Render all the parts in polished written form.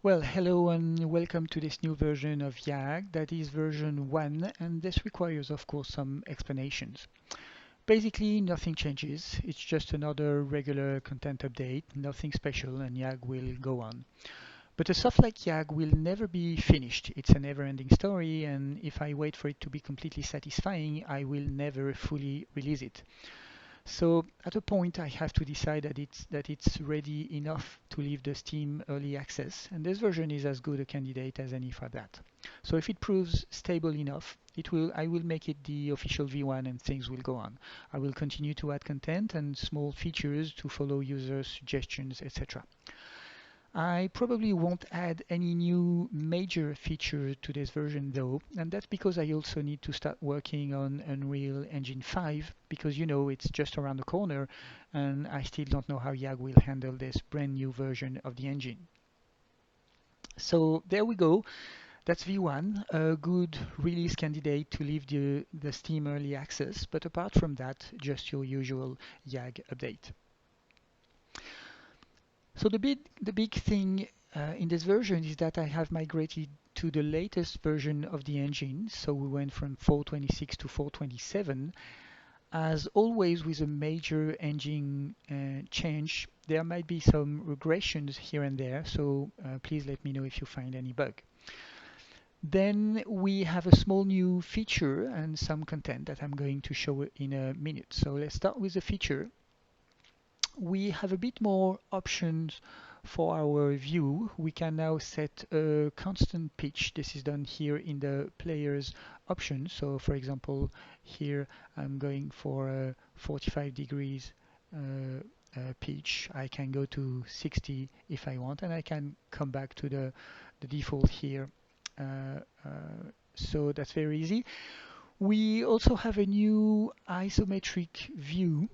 Well, hello and welcome to this new version of YAG, that is version 1, and this requires, of course, some explanations. Basically, nothing changes, it's just another regular content update, nothing special, and YAG will go on. But a soft like YAG will never be finished. It's a never-ending story, and if I wait for it to be completely satisfying, I will never fully release it. So at a point, I have to decide that it's ready enough to leave the Steam early access, and this version is as good a candidate as any for that. So if it proves stable enough, I will make it the official V1 and things will go on. I will continue to add content and small features to follow user suggestions, etc. I probably won't add any new major feature to this version though, and that's because I also need to start working on Unreal Engine 5 because it's just around the corner and I still don't know how YAG will handle this brand new version of the engine. So there we go. That's V1, a good release candidate to leave the Steam early access, but apart from that, just your usual YAG update. So the big thing in this version is that I have migrated to the latest version of the engine. So we went from 4.26 to 4.27. As always with a major engine change, there might be some regressions here and there. So please let me know if you find any bug. Then we have a small new feature and some content that I'm going to show in a minute. So let's start with the feature. We have a bit more options for our view. We can now set a constant pitch. This is done here in the player's option. So for example, here I'm going for a 45 degrees pitch. I can go to 60 if I want, and I can come back to the default here. So that's very easy. We also have a new isometric view.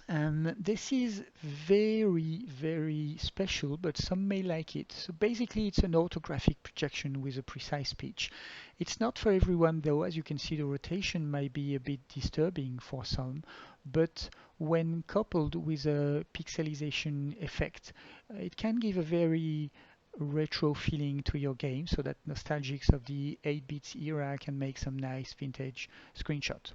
And this is very, very special, but some may like it. So basically, it's an orthographic projection with a precise pitch. It's not for everyone, though. As you can see, the rotation might be a bit disturbing for some, but when coupled with a pixelization effect, it can give a very retro feeling to your game, so that nostalgics of the 8-bits era can make some nice vintage screenshots.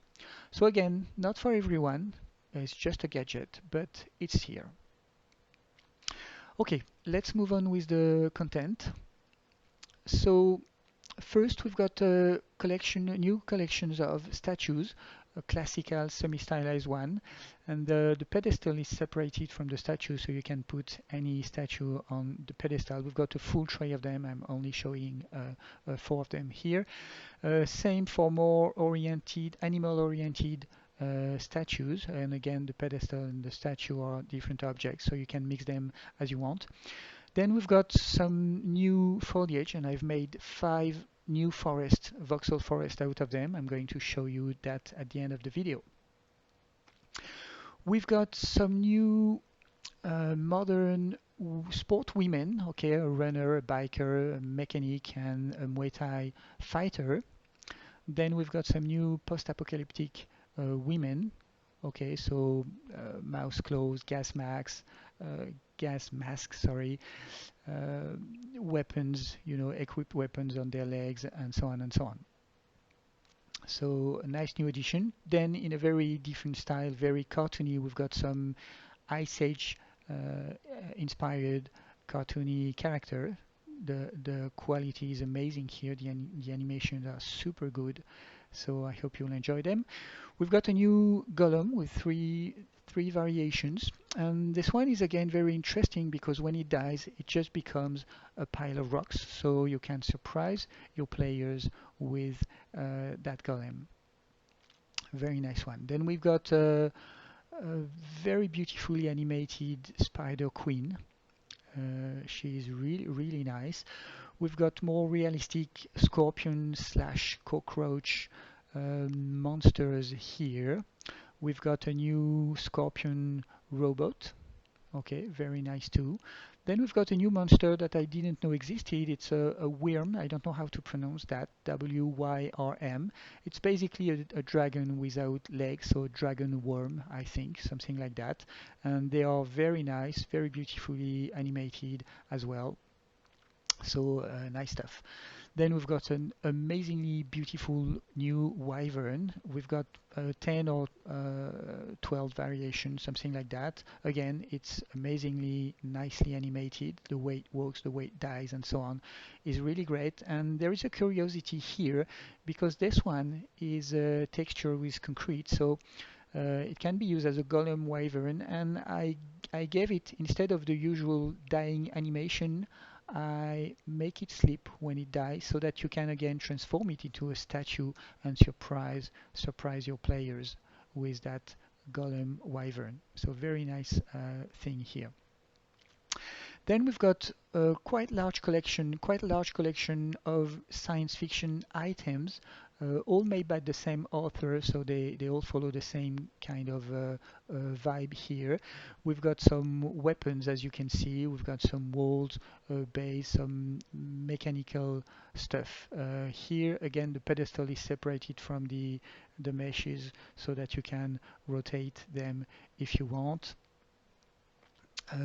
So again, not for everyone. It's just a gadget, but it's here. Okay, let's move on with the content. So first we've got a collection, new collections of statues, a classical semi-stylized one, and the pedestal is separated from the statue, so you can put any statue on the pedestal. We've got a full tray of them. I'm only showing 4 of them here. Same for more oriented, animal-oriented statues, and again the pedestal and the statue are different objects, so you can mix them as you want. Then we've got some new foliage, and I've made 5 new voxel forest out of them. I'm going to show you that at the end of the video. We've got some new modern sport women, okay, a runner, a biker, a mechanic, and a Muay Thai fighter. Then we've got some new post-apocalyptic women. Okay, so mouse clothes, gas masks, sorry, weapons, equipped weapons on their legs, and so on and so on. So a nice new addition. Then in a very different style, very cartoony, we've got some Ice Age inspired cartoony character. The quality is amazing here. The animations are super good, so I hope you'll enjoy them. We've got a new golem with three variations, and this one is again very interesting because when it dies, it just becomes a pile of rocks, so you can surprise your players with that golem. Very nice one. Then we've got a very beautifully animated Spider Queen. She is really, really nice. We've got more realistic scorpion slash cockroach monsters here. We've got a new scorpion robot. Okay, very nice too. Then we've got a new monster that I didn't know existed. It's a worm. I don't know how to pronounce that. WYRM. It's basically a dragon without legs, so a dragon worm, I think, something like that. And they are very nice, very beautifully animated as well. So nice stuff. Then we've got an amazingly beautiful new wyvern. We've got 10 or 12 variations, something like that. Again, it's amazingly nicely animated. The way it walks, the way it dies, and so on is really great. And there is a curiosity here because this one is a texture with concrete, so it can be used as a golem wyvern. And I gave it, instead of the usual dying animation, I make it sleep when it dies so that you can again transform it into a statue and surprise your players with that golem wyvern. So very nice thing here. Then we've got a quite a large collection of science fiction items, all made by the same author, so they all follow the same kind of vibe here. We've got some weapons, as you can see. We've got some walls, base, some mechanical stuff. Here again, the pedestal is separated from the meshes so that you can rotate them if you want.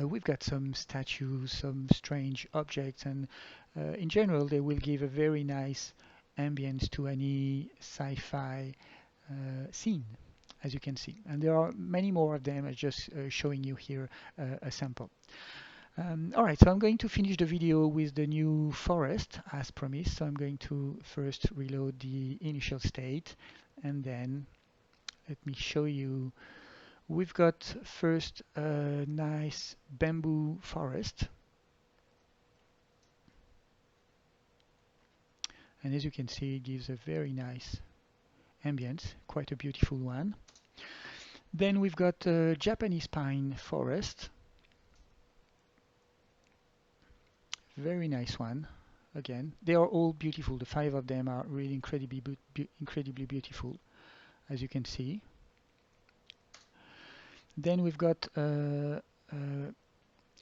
We've got some statues, some strange objects, and in general, they will give a very nice ambience to any sci-fi scene, as you can see. And there are many more of them. I'm just showing you here a sample. All right, so I'm going to finish the video with the new forest as promised. So I'm going to first reload the initial state, and then let me show you. We've got first a nice bamboo forest, and as you can see, it gives a very nice ambience, quite a beautiful one. Then we've got a Japanese pine forest, very nice one. Again, they are all beautiful. The 5 of them are really incredibly beautiful, as you can see. Then we've got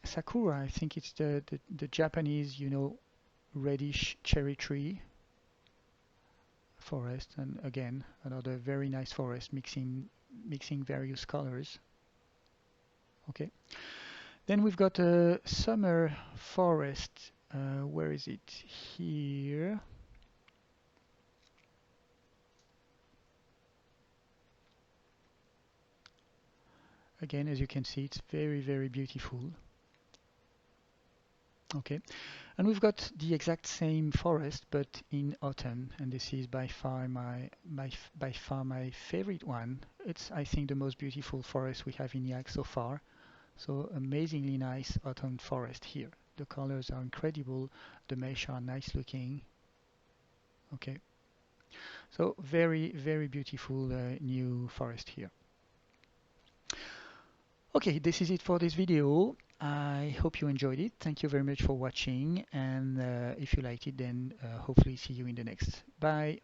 sakura. I think it's the Japanese, reddish cherry tree forest, and again another very nice forest mixing various colors. Okay, then we've got a summer forest. Where is it? Here. Again, as you can see, it's very beautiful. Okay, and we've got the exact same forest but in autumn, and this is by far my favorite one. It's, I think, the most beautiful forest we have in YAG so far. So amazingly nice autumn forest here. The colors are incredible, the mesh are nice looking. Okay, so very beautiful new forest here. Okay, this is it for this video. I hope you enjoyed it. Thank you very much for watching, and if you liked it, then hopefully see you in the next. Bye.